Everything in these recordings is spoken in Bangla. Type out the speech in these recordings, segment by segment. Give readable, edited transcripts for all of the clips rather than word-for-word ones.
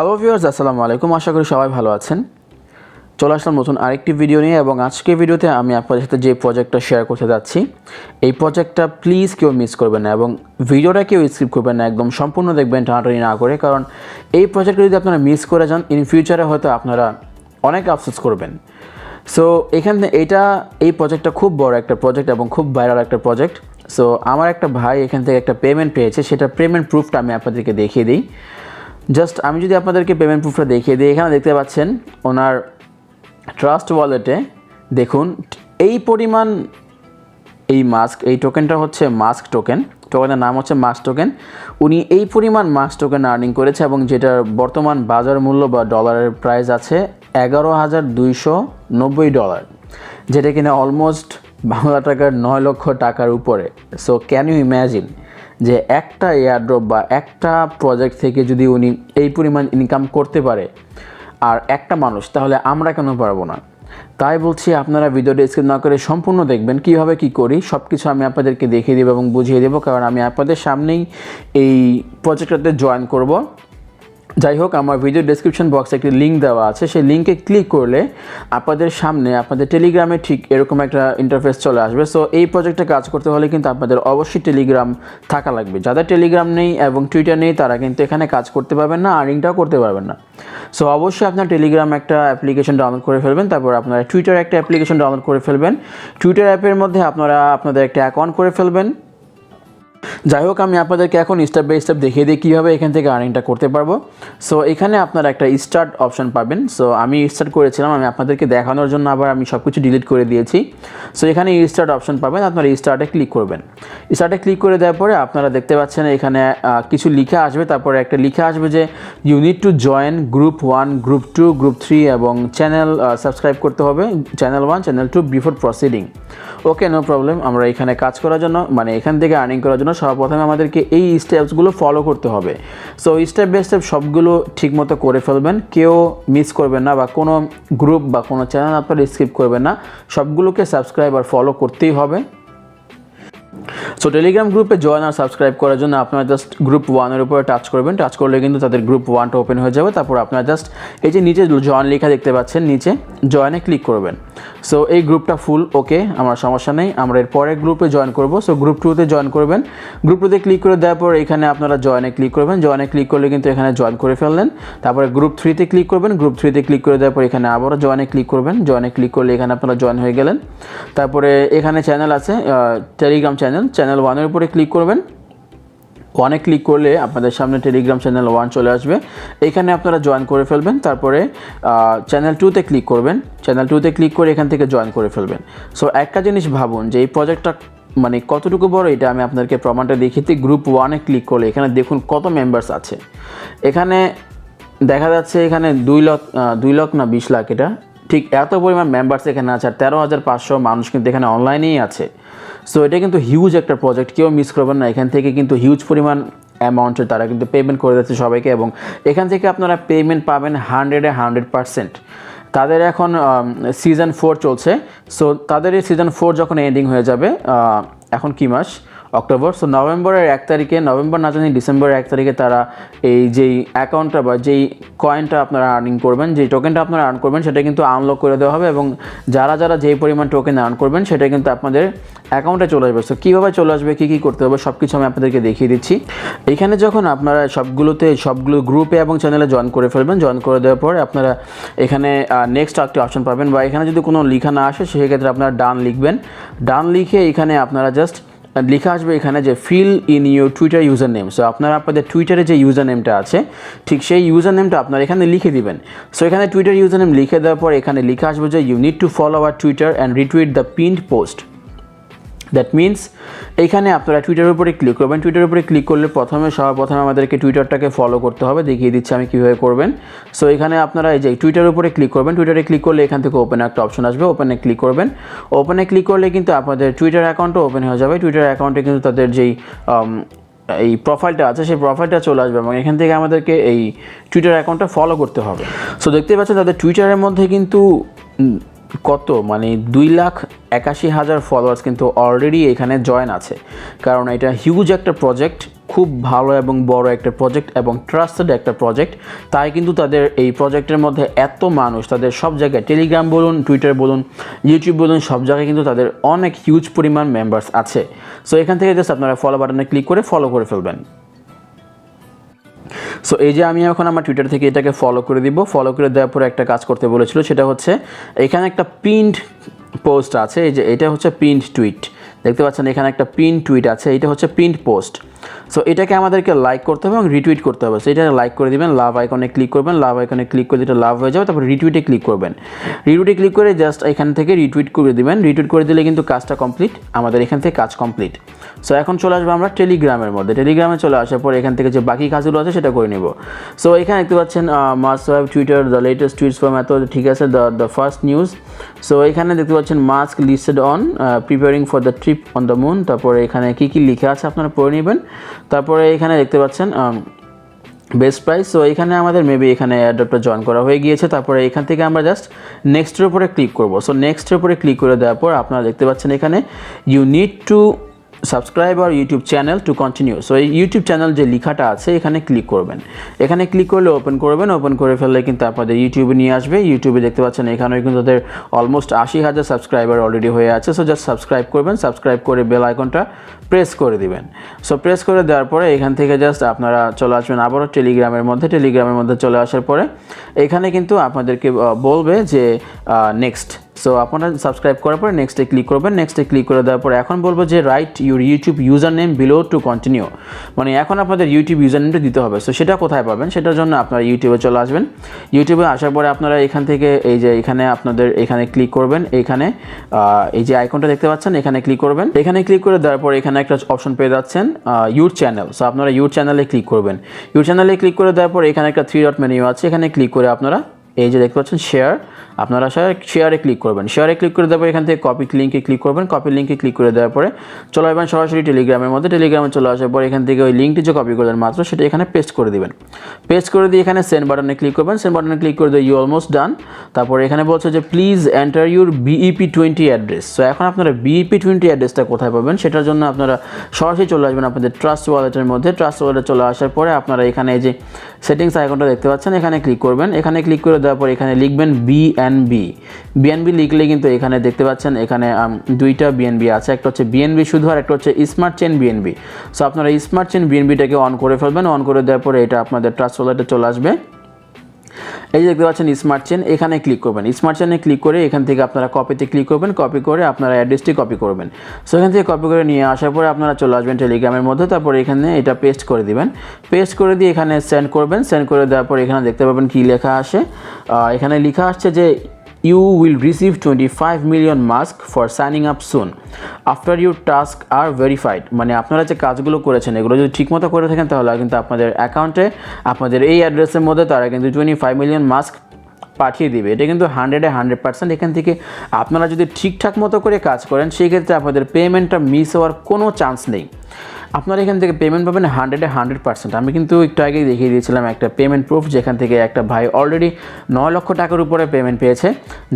হ্যালো ভিউয়ার্স, আসসালামু আলাইকুম। আশা করি সবাই ভালো আছেন। চলে আসলাম নতুন আরেকটি ভিডিও নিয়ে এবং আজকের ভিডিওতে আমি আপনাদের সাথে যে প্রজেক্টটা শেয়ার করতে যাচ্ছি, এই প্রজেক্টটা প্লিজ কেউ মিস করবেন না এবং ভিডিওটা কেউ স্কিপ করবেন না, একদম সম্পূর্ণ দেখবেন টানাটানি না করে। কারণ এই প্রজেক্টটা যদি আপনারা মিস করে যান, ইন ফিউচারে হয়তো আপনারা অনেক আফসোস করবেন। সো এখানে এই প্রজেক্টটা খুব বড় একটা প্রজেক্ট এবং খুব ভাইরাল একটা প্রজেক্ট। সো আমার একটা ভাই এখান থেকে একটা পেমেন্ট পেয়েছে, সেটা পেমেন্ট প্রুফটা আমি আপনাদেরকে দেখিয়ে দিই। জাস্ট আমি যদি আপনাদেরকে পেমেন্ট প্রুফটা দেখিয়ে দিই, এখানে দেখতে পাচ্ছেন ওনার ট্রাস্ট ওয়ালেটে দেখুন এই পরিমাণ এই টোকেনটা হচ্ছে মাস্ক টোকেনের নাম হচ্ছে মাস্ক টোকেন। উনি এই পরিমাণ মাস্ক টোকেন আর্নিং করেছে এবং যেটার বর্তমান বাজার মূল্য বা ডলারের প্রাইস আছে $11,290, যেটা কিনা অলমোস্ট বাংলা টাকার 9 লক্ষ টাকার উপরে। সো ক্যান ইউ ইম্যাজিন যে একটা এয়ারড্রপ বা একটা প্রজেক্ট থেকে যদি উনি এই পরিমাণ ইনকাম করতে পারে আর একটা মানুষ, তাহলে আমরা কেন পারবো না? তাই বলছি আপনারা ভিডিওটা স্কিপ না করে সম্পূর্ণ দেখবেন। কীভাবে কী করি সব কিছু আমি আপনাদেরকে দেখিয়ে দেবো এবং বুঝিয়ে দেবো, কারণ আমি আপনাদের সামনেই এই প্রজেক্টটাতে জয়েন করব। যাই হোক, আমার ভিডিও ডেসক্রিপশন বক্সে একটি লিঙ্ক দেওয়া আছে, সেই লিঙ্কে ক্লিক করলে আপনাদের সামনে আপনাদের টেলিগ্রামে ঠিক এরকম একটা ইন্টারফেস চলে আসবে। সো এই প্রজেক্টে কাজ করতে হলে কিন্তু আপনাদের অবশ্যই টেলিগ্রাম থাকা লাগবে। যাদের টেলিগ্রাম নেই এবং টুইটার নেই তারা কিন্তু এখানে কাজ করতে পারবেন না, আর্নিংটাও করতে পারবেন না। সো অবশ্যই আপনার টেলিগ্রাম একটা অ্যাপ্লিকেশন ডাউনলোড করে ফেলবেন, তারপর আপনারা টুইটার একটা অ্যাপ্লিকেশন ডাউনলোড করে ফেলবেন। টুইটার অ্যাপের মধ্যে আপনারা আপনাদের একটা অ্যাকাউন্ট করে ফেলবেন। যাই হোক, আমি আপনাদেরকে এখন স্টেপ বাই স্টেপ দেখিয়ে দিই কীভাবে এখান থেকে আর্নিংটা করতে পারবো। সো এখানে আপনারা একটা স্টার্ট অপশন পাবেন। সো আমি স্টার্ট করেছিলাম, আমি আপনাদেরকে দেখানোর জন্য আবার আমি সব কিছু ডিলিট করে দিয়েছি। সো এখানে স্টার্ট অপশন পাবেন, আপনারা স্টার্টে ক্লিক করবেন। স্টার্টে ক্লিক করে দেওয়ার পরে আপনারা দেখতে পাচ্ছেন এখানে কিছু লিখা আসবে, তারপরে একটা লিখা আসবে যে you need to join group 1, group 2, group 3 এবং চ্যানেল সাবস্ক্রাইব করতে হবে, channel 1, channel 2 before proceeding. Okay, no problem. আমরা এখানে কাজ করার জন্য, মানে এখান থেকে আর্নিং করার জন্য সর্বপ্রথমে আমাদেরকে এই স্টেপসগুলো ফলো করতে হবে। সো স্টেপ বাই স্টেপ সবগুলো ঠিকমতো করে ফেলবেন, কেউ মিস করবেন না বা কোনো গ্রুপ বা কোনো চ্যানেল আপনারা স্কিপ করবেন না, সবগুলোকে সাবস্ক্রাইব আর ফলো করতেই হবে। সো টেলিগ্রাম গ্রুপে জয়েন আর সাবস্ক্রাইব করার জন্য আপনারা জাস্ট গ্রুপ 1-এর উপরে টাচ করবেন। টাচ করলে কিন্তু তাদের গ্রুপ 1টা ওপেন হয়ে যাবে। তারপর আপনারা জাস্ট এই যে নিচে জয়েন লেখা দেখতে পাচ্ছেন, নিচে জয়েনে ক্লিক করবেন। সো এই গ্রুপটা ফুল, ওকে, আমার সমস্যা নেই, আমরা এর পরের গ্রুপে জয়েন করব। সো গ্রুপ 2-তে জয়েন করবেন। গ্রুপ 2-তে ক্লিক করে দেওয়ার পর এখানে আপনারা জয়েনে ক্লিক করবেন। জয়েনে ক্লিক করলে কিন্তু এখানে জয়েন করে ফেললেন। তারপরে গ্রুপ 3-তে ক্লিক করবেন। গ্রুপ 3-তে ক্লিক করে দেওয়ার পর এখানে আবারও জয়েনে ক্লিক করবেন। জয়েনে ক্লিক করলে এখানে আপনারা জয়েন হয়ে গেলেন। তারপরে এখানে চ্যানেল আছে, টেলিগ্রাম চ্যানেল 1-এর উপরে ক্লিক করবেন। 1-এ ক্লিক করলে আপনাদের সামনে টেলিগ্রাম চ্যানেল 1 চলে আসবে, এখানে আপনারা জয়েন করে ফেলবেন। তারপরে চ্যানেল 2-তে ক্লিক করবেন। চ্যানেল 2-তে ক্লিক করে এখান থেকে জয়েন করে ফেলবেন। সো একটা জিনিস ভাবুন যে এই প্রজেক্টটা মানে কতটুকু বড়, এটা আমি আপনাদেরকে প্রমাণটা দেখিয়ে দিই। গ্রুপ 1-এ ক্লিক করলে এখানে দেখুন কত মেম্বার্স আছে। এখানে দেখা যাচ্ছে এখানে 2 লাখ না 20 লাখ, এটা ঠিক এত পরিমাণ মেম্বার্স এখানে আছে, আর 13,500 মানুষ কিন্তু এখানে অনলাইনেই আছে। সো এটা কিন্তু হিউজ একটা প্রজেক্ট, কেউ মিস করবেন না। এখান থেকে কিন্তু হিউজ পরিমাণ অ্যামাউন্টের তারা কিন্তু পেমেন্ট করে দিচ্ছে সবাইকে এবং এখান থেকে আপনারা পেমেন্ট পাবেন 100% তাদের এখন সিজন 4 চলছে। সো তাদের এই সিজন 4 যখন এন্ডিং হয়ে যাবে, এখন কি মাস? অক্টোবর। সো নভেম্বরের 1 তারিখে, নভেম্বর না জানি ডিসেম্বরের 1 তারিখে তারা এই যেই অ্যাকাউন্টটা বা যেই কয়েনটা আপনারা আর্নিং করবেন, যেই টোকেনটা আপনারা আর্ন করবেন, সেটা কিন্তু আনলক করে দেওয়া হবে এবং যারা যেই পরিমাণ টোকেন আর্ন করবেন সেটা কিন্তু আপনাদের অ্যাকাউন্টে চলে আসবে। সো কীভাবে চলে আসবে, কী করতে হবে সব কিছু আমি আপনাদেরকে দেখিয়ে দিচ্ছি। এখানে যখন আপনারা সবগুলো গ্রুপে এবং চ্যানেলে জয়েন করে ফেলবেন, জয়েন করে দেওয়ার পরে আপনারা এখানে নেক্সট একটি অপশন পাবেন, বা এখানে যদি কোনো লেখা না আসে সেক্ষেত্রে আপনারা ডান লিখবেন। ডান লিখে এখানে আপনারা জাস্ট লেখা আসবে এখানে যে fill in your Twitter user name. So আপনারা আপনাদের টুইটারে যে ইউজার নেমটা আছে ঠিক সেই ইউজার নেমটা আপনারা এখানে লিখে দিবেন। সো এখানে টুইটার ইউজার নেম লিখে দেওয়ার পর এখানে লেখা আসবে যে you need to follow our Twitter and retweet the pinned post. That means এইখানে আপনারা টুইটারের উপরে ক্লিক করবেন। টুইটারের উপরে ক্লিক করলে সর্বপ্রথমে আমাদেরকে টুইটারটাকে ফলো করতে হবে, দেখিয়ে দিচ্ছি আমি কীভাবে করবেন। সো এখানে আপনারা এই যে টুইটারের উপরে ক্লিক করবেন। টুইটারে ক্লিক করলে এখান থেকে ওপেন একটা অপশন আসবে, ওপেনে ক্লিক করবেন। ওপেনে ক্লিক করলে কিন্তু আপনাদের টুইটার অ্যাকাউন্টও ওপেন হয়ে যাবে। টুইটার অ্যাকাউন্টে কিন্তু তাদের যেই এই প্রোফাইলটা আছে সেই প্রোফাইলটা চলে আসবে এবং এখান থেকে আমাদেরকে এই টুইটার অ্যাকাউন্টটা ফলো করতে হবে। সো দেখতে পাচ্ছেন তাদের টুইটারের মধ্যে কিন্তু কত, মানে 2,81,000 ফলোয়ার্স কিন্তু অলরেডি এখানে জয়েন আছে, কারণ এটা হিউজ একটা প্রজেক্ট খুব ভালো এবং বড় একটা প্রজেক্ট এবং ট্রাস্টেড একটা প্রজেক্ট, তাই কিন্তু তাদের এই প্রজেক্টের মধ্যে এত মানুষ, তাদের সব জায়গায় টেলিগ্রাম বলুন, টুইটার বলুন, ইউটিউব বলুন, সব জায়গায় কিন্তু তাদের অনেক হিউজ পরিমাণ মেম্বার্স আছে। সো এখান থেকে জাস্ট আপনারা ফলো বাটনে ক্লিক করে ফলো করে ফেলবেন। সো এই যে আমি এখন আমার টুইটার থেকে এটাকে ফলো করে দিব। ফলো করে দেওয়ার পরে একটা কাজ করতে বলেছিল, সেটা হচ্ছে এখানে একটা পিন্ড পোস্ট আছে। এই যে এটা হচ্ছে পিন্ড টুইট, দেখতে পাচ্ছেন এখানে একটা পিন টুইট আছে, এটা হচ্ছে পিন্ড পোস্ট। সো এটাকে আমাদেরকে লাইক করতে হবে এবং রিটুইট করতে হবে। সো এটা লাইক করে দিবেন, লাভ আইকনে ক্লিক করবেন, লাভ আইকনে ক্লিক করে এটা লাভ হয়ে যাবে, তারপর রিটুইটে ক্লিক করবেন। রিটুইটে ক্লিক করে জাস্ট এখান থেকে রিটুইট করে দিবেন। রিটুইট করে দিলে কিন্তু কাজটা কমপ্লিট, আমাদের এখান থেকে কাজ কমপ্লিট। সো এখন চলে আসবো আমরা টেলিগ্রামের মধ্যে। টেলিগ্রামে চলে আসার পর এখান থেকে যে বাকি কাজগুলো আছে সেটা করে নেব। সো এখানে দেখতে পাচ্ছেন must have Twitter the latest tweets from এত, ঠিক আছে, দ্য ফার্স্ট নিউজ। সো এখানে দেখতে পাচ্ছেন mask listed on preparing for the trip on the moon. তারপরে এখানে কী কী লেখা আছে আপনারা পড়ে নেবেন। তারপরে এখানে দেখতে পাচ্ছেন বেস্ট প্রাইস। সো এখানে আমাদের মেবি এখানে অ্যাডপ্টটা জয়েন করা হয়ে গিয়েছে। তারপরে এখান থেকে আমরা জাস্ট নেক্সটের উপরে ক্লিক করব। সো নেক্সটের উপরে ক্লিক করে দেওয়ার পর আপনারা দেখতে পাচ্ছেন এখানে you need to subscribe our YouTube channel to continue. So এই ইউটিউব চ্যানেল যে লেখাটা আছে এখানে ক্লিক করবেন। এখানে ক্লিক করলে ওপেন করবেন, ওপেন করে ফেললে কিন্তু আপনাদের ইউটিউবে নিয়ে আসবে। ইউটিউবে দেখতে পাচ্ছেন এখানেও কিন্তু তাদের অলমোস্ট 80,000 সাবস্ক্রাইবার অলরেডি হয়ে আছে। সো জাস্ট সাবস্ক্রাইব করবেন, সাবস্ক্রাইব করে বেল আইকনটা প্রেস করে দিবেন। সো প্রেস করে দেওয়ার পরে এখান থেকে জাস্ট আপনারা চলে আসবেন আবারও টেলিগ্রামের মধ্যে। টেলিগ্রামের মধ্যে চলে আসার পরে এখানে কিন্তু আপনাদেরকে বলবে যে নেক্সট। সো আপনারা সাবস্ক্রাইব করার পরে নেক্সটে ক্লিক করবেন। নেক্সটে ক্লিক করে দেওয়ার পরে এখন বলবো যে right your YouTube user name below to continue, মানে এখন আপনাদের ইউটিউব ইউজার নেমটা দিতে হবে। সো সেটা কোথায় পাবেন, সেটার জন্য আপনারা ইউটিউবে চলে আসবেন। ইউটিউবে আসার পরে আপনারা এখান থেকে এই যে এখানে আপনাদের এখানে ক্লিক করবেন। এখানে এই যে আইকনটা দেখতে পাচ্ছেন এখানে ক্লিক করবেন। এখানে ক্লিক করে দেওয়ার পরে এখানে একটা অপশন পেয়ে যাচ্ছেন ইউর চ্যানেল। সো আপনারা ইউর চ্যানেলে ক্লিক করবেন। ইউর চ্যানেলে ক্লিক করে দেওয়ার পরে এখানে একটা 3 ডট মেনু আছে, এখানে ক্লিক করে আপনারা এই যে দেখতে পাচ্ছেন শেয়ার, আপনারা শেয়ারে ক্লিক করবেন। শেয়ারে ক্লিক করে দেওয়ার পরে এখান থেকে কপি লিঙ্কে ক্লিক করবেন। কপি লিঙ্কে ক্লিক করে দেওয়ার পরে চলে আসবেন সরাসরি টেলিগ্রামের মধ্যে। টেলিগ্রামে চলে আসার পর এখান থেকে ওই লিঙ্কটি যে কপি করলেন মাত্র সেটা এখানে পেস্ট করে দিবেন। পেস্ট করে দিয়ে এখানে সেন্ড বাটনে ক্লিক করবেন। সেন্ড বাটনে ক্লিক করে দিয়ে ইউ অলমোস্ট ডান। তারপরে এখানে বলছে যে please enter your BEP20 address. So এখন আপনারা BEP20 অ্যাড্রেসটা কোথায় পাবেন, সেটার জন্য আপনারা সরাসরি চলে আসবেন আপনাদের ট্রাস্ট ওয়ালেটের মধ্যে। ট্রাস্ট ওয়ালেটে চলে আসার পরে আপনারা এখানে এই যে সেটিংস আইকনটা দেখতে পাচ্ছেন এখানে ক্লিক করবেন। এখানে ক্লিক করে দেওয়ার পর এখানে লিখবেন বিএনবি লিখলে কিন্তু এখানে দেখতে পাচ্ছেন এখানে দুইটা বিএনবি আছে, একটা হচ্ছে বিএনবি শুধু আর একটা হচ্ছে স্মার্ট চেন বিএনবি। সো আপনারা স্মার্ট চেন বিএনবিটাকে অন করে ফেলবেন। অন করে দেওয়ার পরে এটা আপনাদের ট্রাস্ট ওয়ালেটে চলে আসবে। এই যে দেখতে পাচ্ছেন স্মার্ট চেন, এখানে ক্লিক করবেন। স্মার্ট চেনে ক্লিক করে এখান থেকে আপনারা কপিতে ক্লিক করবেন। কপি করে আপনারা অ্যাড্রেসটি কপি করবেন। সো এখান থেকে কপি করে নিয়ে আসার পরে আপনারা চলে আসবেন টেলিগ্রামের মধ্যে। তারপরে এখানে এটা পেস্ট করে দিবেন। পেস্ট করে দিয়ে এখানে সেন্ড করবেন। সেন্ড করে দেওয়ার পর এখানে দেখতে পাবেন কী লেখা আসে। এখানে লেখা আসছে যে you will receive 25 million mask for signing up soon after your task are verified। মানে আপনারা যে কাজগুলো করেছেন এগুলো যদি ঠিকমতো করে থাকেন তাহলে কিন্তু আপনাদের অ্যাকাউন্টে আপনাদের এই অ্যাড্রেসের মধ্যে তারা কিন্তু 25 মিলিয়ন মাস্ক পাঠিয়ে দিবে। এটা কিন্তু 100% এখান থেকে আপনারা যদি ঠিকঠাক মতো করে কাজ করেন সেই ক্ষেত্রে আপনাদের পেমেন্টটা মিস হওয়ার কোনো চান্স নেই। আপনারা এখান থেকে পেমেন্ট পাবেন 100%। আমি কিন্তু একটু আগেই দেখিয়ে দিয়েছিলাম একটা পেমেন্ট প্রুফ, যেখান থেকে একটা ভাই অলরেডি 9 লক্ষ টাকার উপরে পেমেন্ট পেয়েছে।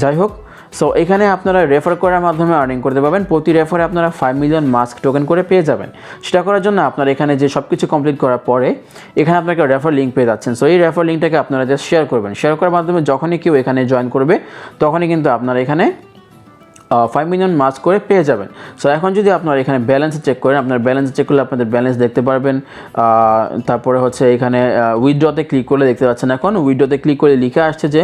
যাই হোক, সো এখানে আপনারা রেফার করার মাধ্যমে আর্নিং করতে পারবেন। প্রতি রেফারে আপনারা 5 মিলিয়ন মাস্ক টোকেন করে পেয়ে যাবেন। সেটা করার জন্য আপনারা এখানে যে সব কিছু কমপ্লিট করার পরে এখানে আপনাকে রেফার লিঙ্ক পেয়ে যাচ্ছেন। সো এই রেফার লিঙ্কটাকে আপনারা জাস্ট শেয়ার করবেন। শেয়ার করার মাধ্যমে যখনই কেউ এখানে জয়েন করবে তখনই কিন্তু আপনারা এখানে 5 মিলিয়ন মাস্ক করে পেয়ে যাবেন। সো এখন যদি আপনারা এখানে ব্যালেন্স চেক করেন, আপনার ব্যালেন্স চেক করলে আপনাদের ব্যালেন্স দেখতে পারবেন। তারপরে হচ্ছে এখানে উইথড্রতে ক্লিক করলে দেখতে পাচ্ছেন এখন উইথড্রতে ক্লিক করে লিখে আসছে যে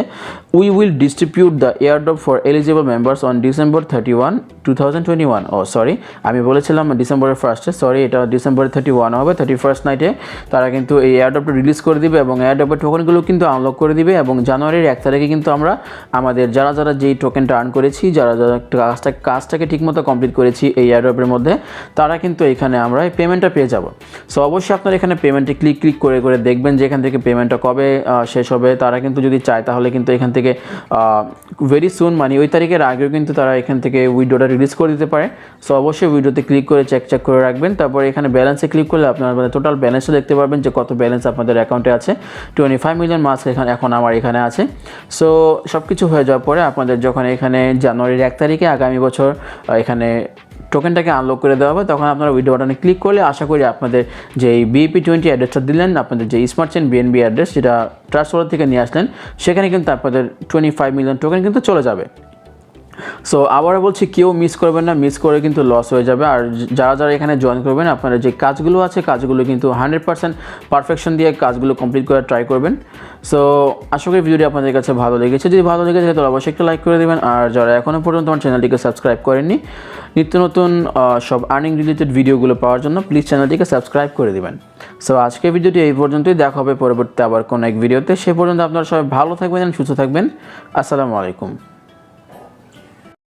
we will distribute the airdrop for eligible members on December 31, 2021। ও সরি, আমি বলেছিলাম ডিসেম্বরের 1স্টে, সরি, এটা ডিসেম্বরের 31 হবে। 31st নাইটে তারা কিন্তু এই এয়ারড্রপটা রিলিজ করে দিবে এবং এয়ারড্রপের টোকেনগুলো কিন্তু আনলক করে দিবে। এবং জানুয়ারির 1 তারিখে কিন্তু আমরা আমাদের যারা যেই টোকেনটা আর্ন করেছি, যারা কাজটাকে ঠিকমতো কমপ্লিট করেছি এই এয়ারড্রপের মধ্যে, তারা কিন্তু এখানে আমরা এই পেমেন্টটা পেয়ে যাব। সো অবশ্যই আপনারা এখানে পেমেন্টে ক্লিক করে দেখবেন যে এখান থেকে পেমেন্টটা কবে শেষ হবে। তারা কিন্তু যদি চায় তাহলে কিন্তু এখান থেকে ভেরি সুন, মানে ওই তারিখের আগেও কিন্তু তারা এখান থেকে উইড্রোটা রিলিজ করে দিতে পারে। সো অবশ্যই উইড্রোতে ক্লিক করে চেক করে রাখবেন। তারপরে এখানে ব্যালেন্সে ক্লিক করলে আপনারা টোটাল ব্যালেন্সটা দেখতে পারবেন যে কত ব্যালেন্স আপনাদের অ্যাকাউন্টে আছে। 25 মিলিয়ন মাস্ক এখন আমার এখানে আছে। সো সব কিছু হয়ে যাওয়ার পরে আপনাদের যখন এখানে জানুয়ারির 1 তারিখে আগামী বছর এখানে টোকেনটাকে আনলক করে দেওয়া হবে, তখন আপনারা উইথড্র বাটনে ক্লিক করলে আশা করি আপনাদের যে এই BEP20 অ্যাড্রেসটা দিলেন, আপনাদের যে স্মার্ট চেইন BNB অ্যাড্রেস যেটা ট্রাস্ট ওয়ালেট থেকে নিয়ে আসলেন, সেখানে কিন্তু আপনাদের 25 মিলিয়ন টোকেন কিন্তু চলে যাবে। সো আবারও বলছি, কেউ মিস করবেন না, মিস করে কিন্তু লস হয়ে যাবে। আর যারা যারা এখানে জয়েন করবেন, আপনারা যে কাজগুলো আছে কাজগুলো কিন্তু 100% পারফেকশন দিয়ে কাজগুলো কমপ্লিট করে ট্রাই করবেন। সো আশা করি ভিডিওটি আপনাদের কাছে ভালো লেগেছে। যদি ভালো লেগেছে তাহলে অবশ্যই একটা লাইক করে দেবেন। আর যারা এখনও পর্যন্ত আমার চ্যানেলটিকে সাবস্ক্রাইব করেননি, নিত্য নতুন সব আর্নিং রিলেটেড ভিডিওগুলো পাওয়ার জন্য প্লিজ চ্যানেলটিকে সাবস্ক্রাইব করে দেবেন। সো আজকের ভিডিওটি এই পর্যন্তই, দেখা হবে পরবর্তীতে আবার কোনো এক ভিডিওতে। সে পর্যন্ত আপনারা সবাই ভালো থাকবেন, সুস্থ থাকবেন। আসসালামু আলাইকুম।